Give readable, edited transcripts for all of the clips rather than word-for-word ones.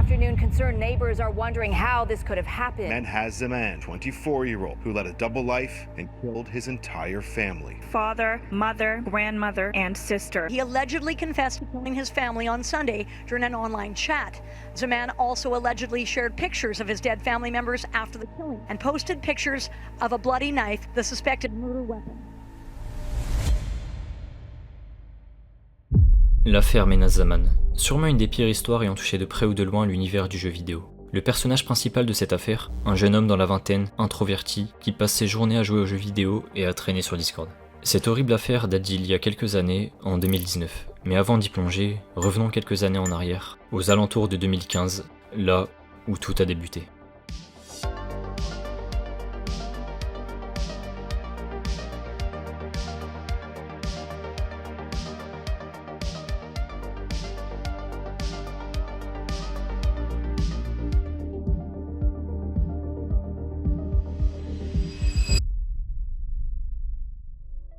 afternoon, concerned neighbors are wondering how this could have happened. Menaz Zaman, 24-year-old, who led a double life and killed his entire family. Father, mother, grandmother, and sister. He allegedly confessed to killing his family on Sunday during an online chat. Zaman also allegedly shared pictures of his dead family members after the killing and posted pictures of a bloody knife, the suspected murder weapon. L'affaire Menaz Zaman, sûrement une des pires histoires ayant touché de près ou de loin l'univers du jeu vidéo. Le personnage principal de cette affaire, un jeune homme dans la vingtaine, introverti, qui passe ses journées à jouer aux jeux vidéo et à traîner sur Discord. Cette horrible affaire date d'il y a quelques années, en 2019. Mais avant d'y plonger, revenons quelques années en arrière, aux alentours de 2015, là où tout a débuté.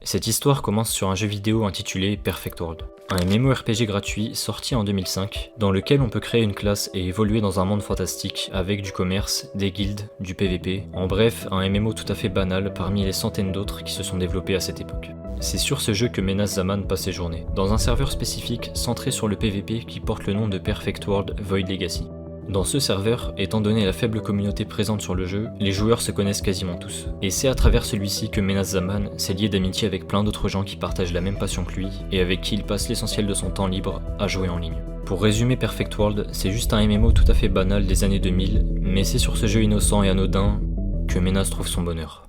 Cette histoire commence sur un jeu vidéo intitulé Perfect World, un MMORPG gratuit sorti en 2005, dans lequel on peut créer une classe et évoluer dans un monde fantastique avec du commerce, des guildes, du PVP, en bref, un MMO tout à fait banal parmi les centaines d'autres qui se sont développés à cette époque. C'est sur ce jeu que Menaz Zaman passe ses journées, dans un serveur spécifique centré sur le PVP qui porte le nom de Perfect World Void Legacy. Dans ce serveur, étant donné la faible communauté présente sur le jeu, les joueurs se connaissent quasiment tous. Et c'est à travers celui-ci que Menaz Zaman s'est lié d'amitié avec plein d'autres gens qui partagent la même passion que lui, et avec qui il passe l'essentiel de son temps libre à jouer en ligne. Pour résumer Perfect World, c'est juste un MMO tout à fait banal des années 2000, mais c'est sur ce jeu innocent et anodin que Menaz trouve son bonheur.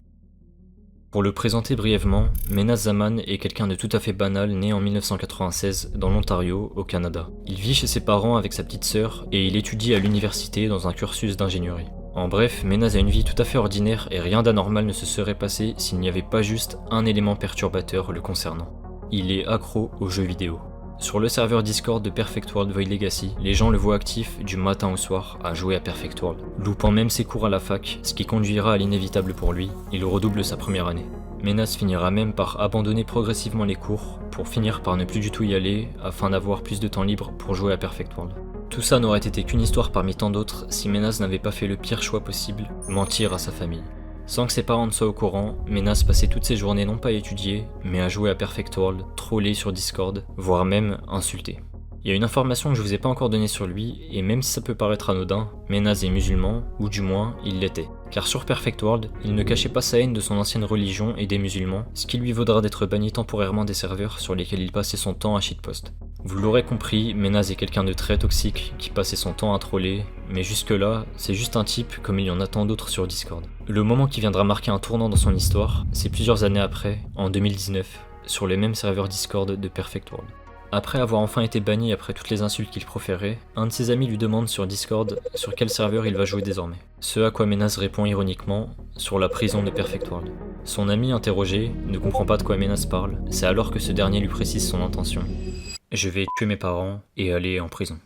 Pour le présenter brièvement, Menaz Zaman est quelqu'un de tout à fait banal né en 1996 dans l'Ontario, au Canada. Il vit chez ses parents avec sa petite sœur et il étudie à l'université dans un cursus d'ingénierie. En bref, Menaz a une vie tout à fait ordinaire et rien d'anormal ne se serait passé s'il n'y avait pas juste un élément perturbateur le concernant. Il est accro aux jeux vidéo. Sur le serveur Discord de Perfect World Void Legacy, les gens le voient actif du matin au soir à jouer à Perfect World, loupant même ses cours à la fac, ce qui conduira à l'inévitable pour lui, il redouble sa première année. Menaz finira même par abandonner progressivement les cours, pour finir par ne plus du tout y aller, afin d'avoir plus de temps libre pour jouer à Perfect World. Tout ça n'aurait été qu'une histoire parmi tant d'autres si Menaz n'avait pas fait le pire choix possible, mentir à sa famille. Sans que ses parents ne soient au courant, Menaz passait toutes ses journées non pas à étudier, mais à jouer à Perfect World, troller sur Discord, voire même insulter. Il y a une information que je vous ai pas encore donnée sur lui, et même si ça peut paraître anodin, Menaz est musulman, ou du moins, il l'était. Car sur Perfect World, il ne cachait pas sa haine de son ancienne religion et des musulmans, ce qui lui vaudra d'être banni temporairement des serveurs sur lesquels il passait son temps à shitpost. Vous l'aurez compris, Menaz est quelqu'un de très toxique, qui passait son temps à troller, mais jusque-là, c'est juste un type comme il y en a tant d'autres sur Discord. Le moment qui viendra marquer un tournant dans son histoire, c'est plusieurs années après, en 2019, sur les mêmes serveurs Discord de Perfect World. Après avoir enfin été banni après toutes les insultes qu'il proférait, un de ses amis lui demande sur Discord sur quel serveur il va jouer désormais. Ce à quoi Menaz répond ironiquement, sur la prison de Perfect World. Son ami interrogé ne comprend pas de quoi Menaz parle, c'est alors que ce dernier lui précise son intention. Je vais tuer mes parents et aller en prison.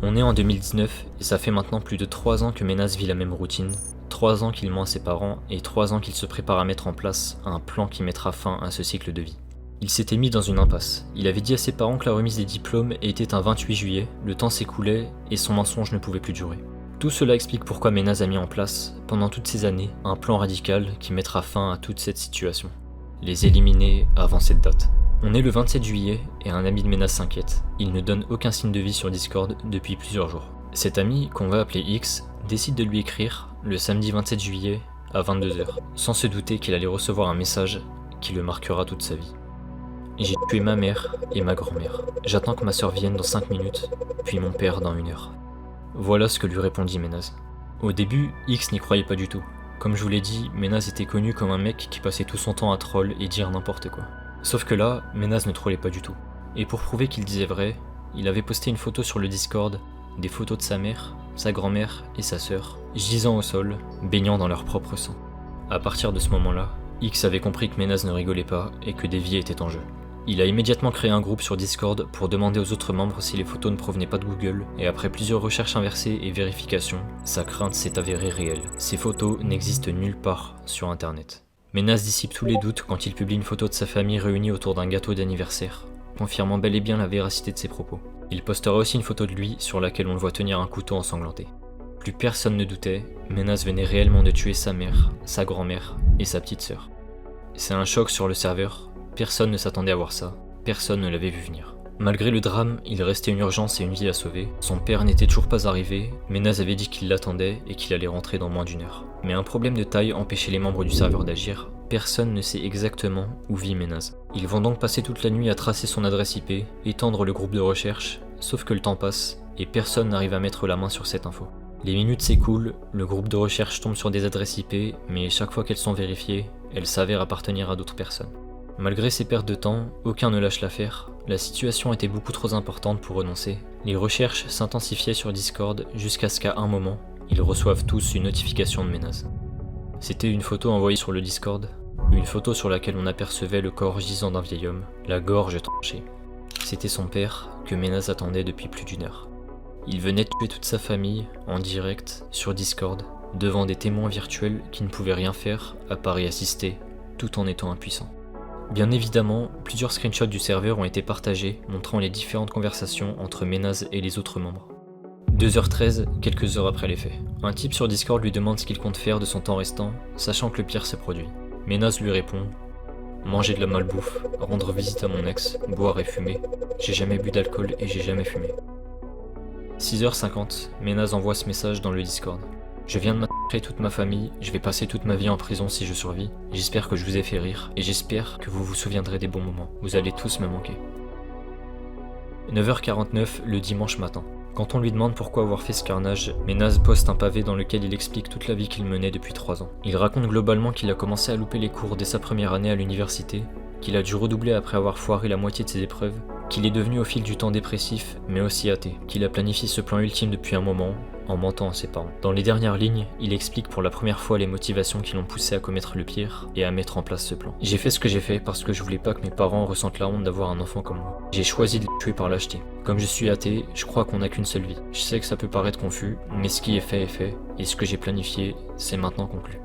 On est en 2019 et ça fait maintenant plus de 3 ans que Menaz vit la même routine, 3 ans qu'il ment à ses parents et 3 ans qu'il se prépare à mettre en place un plan qui mettra fin à ce cycle de vie. Il s'était mis dans une impasse. Il avait dit à ses parents que la remise des diplômes était un 28 juillet, le temps s'écoulait et son mensonge ne pouvait plus durer. Tout cela explique pourquoi Menaz a mis en place, pendant toutes ces années, un plan radical qui mettra fin à toute cette situation. Les éliminer avant cette date. On est le 27 juillet et un ami de Menaz s'inquiète. Il ne donne aucun signe de vie sur Discord depuis plusieurs jours. Cet ami, qu'on va appeler X, décide de lui écrire le samedi 27 juillet à 22h, sans se douter qu'il allait recevoir un message qui le marquera toute sa vie. J'ai tué ma mère et ma grand-mère. J'attends que ma sœur vienne dans 5 minutes, puis mon père dans 1 heure. Voilà ce que lui répondit Menaz. Au début, X n'y croyait pas du tout. Comme je vous l'ai dit, Menaz était connu comme un mec qui passait tout son temps à troll et dire n'importe quoi. Sauf que là, Menaz ne trollait pas du tout. Et pour prouver qu'il disait vrai, il avait posté une photo sur le Discord, des photos de sa mère, sa grand-mère et sa sœur, gisant au sol, baignant dans leur propre sang. À partir de ce moment-là, X avait compris que Menaz ne rigolait pas et que des vies étaient en jeu. Il a immédiatement créé un groupe sur Discord pour demander aux autres membres si les photos ne provenaient pas de Google, et après plusieurs recherches inversées et vérifications, sa crainte s'est avérée réelle. Ces photos n'existent nulle part sur internet. Menaz dissipe tous les doutes quand il publie une photo de sa famille réunie autour d'un gâteau d'anniversaire. confirmant bel et bien la véracité de ses propos. Il postera aussi une photo de lui sur laquelle on le voit tenir un couteau ensanglanté. Plus personne ne doutait, Menas venait réellement de tuer sa mère, sa grand-mère et sa petite sœur. C'est un choc sur le serveur, personne ne s'attendait à voir ça, personne ne l'avait vu venir. Malgré le drame, il restait une urgence et une vie à sauver. Son père n'était toujours pas arrivé, Menas avait dit qu'il l'attendait et qu'il allait rentrer dans moins d'1 heure. Mais un problème de taille empêchait les membres du serveur d'agir, personne ne sait exactement où vit Menas. Ils vont donc passer toute la nuit à tracer son adresse IP, étendre le groupe de recherche, sauf que le temps passe et personne n'arrive à mettre la main sur cette info. Les minutes s'écoulent, le groupe de recherche tombe sur des adresses IP, mais chaque fois qu'elles sont vérifiées, elles s'avèrent appartenir à d'autres personnes. Malgré ces pertes de temps, aucun ne lâche l'affaire, la situation était beaucoup trop importante pour renoncer. Les recherches s'intensifiaient sur Discord jusqu'à ce qu'à un moment, ils reçoivent tous une notification de Menas. C'était une photo envoyée sur le Discord, une photo sur laquelle on apercevait le corps gisant d'un vieil homme, la gorge tranchée. C'était son père que Menas attendait depuis plus d'1 heure. Il venait de tuer toute sa famille, en direct, sur Discord, devant des témoins virtuels qui ne pouvaient rien faire à part y assister, tout en étant impuissants. Bien évidemment, plusieurs screenshots du serveur ont été partagés, montrant les différentes conversations entre Menas et les autres membres. 2h13, quelques heures après les faits. Un type sur Discord lui demande ce qu'il compte faire de son temps restant, sachant que le pire se produit. Menas lui répond « Manger de la malbouffe, rendre visite à mon ex, boire et fumer. J'ai jamais bu d'alcool et j'ai jamais fumé. » 6h50, Menas envoie ce message dans le Discord. « Je viens de massacrer toute ma famille, je vais passer toute ma vie en prison si je survis. J'espère que je vous ai fait rire, et j'espère que vous vous souviendrez des bons moments. Vous allez tous me manquer. » 9h49, le dimanche matin. Quand on lui demande pourquoi avoir fait ce carnage, Menas poste un pavé dans lequel il explique toute la vie qu'il menait depuis 3 ans. Il raconte globalement qu'il a commencé à louper les cours dès sa première année à l'université, qu'il a dû redoubler après avoir foiré la moitié de ses épreuves, qu'il est devenu au fil du temps dépressif, mais aussi athée, qu'il a planifié ce plan ultime depuis un moment, en mentant à ses parents. Dans les dernières lignes, il explique pour la première fois les motivations qui l'ont poussé à commettre le pire et à mettre en place ce plan. J'ai fait ce que j'ai fait parce que je voulais pas que mes parents ressentent la honte d'avoir un enfant comme moi. J'ai choisi de le tuer par lâcheté. Comme je suis athée, je crois qu'on n'a qu'une seule vie. Je sais que ça peut paraître confus, mais ce qui est fait, et ce que j'ai planifié, c'est maintenant conclu.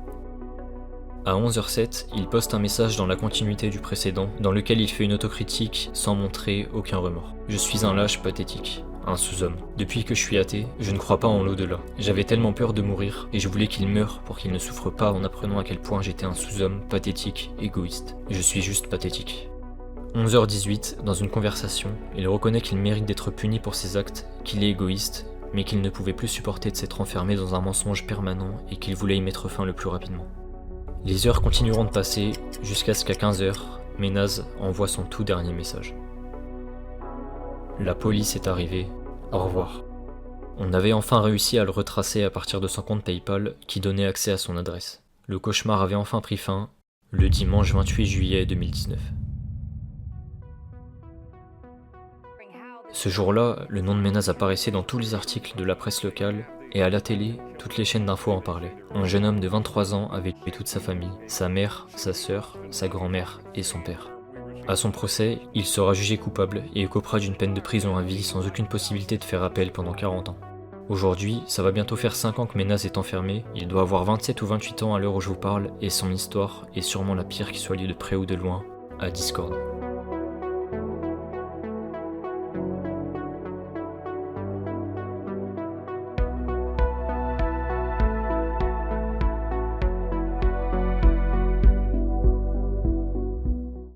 À 11h07, il poste un message dans la continuité du précédent, dans lequel il fait une autocritique sans montrer aucun remords. Je suis un lâche pathétique, un sous-homme. Depuis que je suis athée, je ne crois pas en l'au-delà. J'avais tellement peur de mourir, et je voulais qu'il meure pour qu'il ne souffre pas en apprenant à quel point j'étais un sous-homme pathétique, égoïste. Je suis juste pathétique. 11h18, dans une conversation, il reconnaît qu'il mérite d'être puni pour ses actes, qu'il est égoïste, mais qu'il ne pouvait plus supporter de s'être enfermé dans un mensonge permanent et qu'il voulait y mettre fin le plus rapidement. Les heures continueront de passer jusqu'à ce qu'à 15h, Menas envoie son tout dernier message. La police est arrivée, au revoir. On avait enfin réussi à le retracer à partir de son compte PayPal qui donnait accès à son adresse. Le cauchemar avait enfin pris fin, le dimanche 28 juillet 2019. Ce jour-là, le nom de Menas apparaissait dans tous les articles de la presse locale, et à la télé, toutes les chaînes d'infos en parlaient. Un jeune homme de 23 ans avait tué toute sa famille, sa mère, sa sœur, sa grand-mère et son père. À son procès, il sera jugé coupable et écopera d'une peine de prison à vie sans aucune possibilité de faire appel pendant 40 ans. Aujourd'hui, ça va bientôt faire 5 ans que Menas est enfermé, il doit avoir 27 ou 28 ans à l'heure où je vous parle, et son histoire est sûrement la pire qui soit liée de près ou de loin à Discord.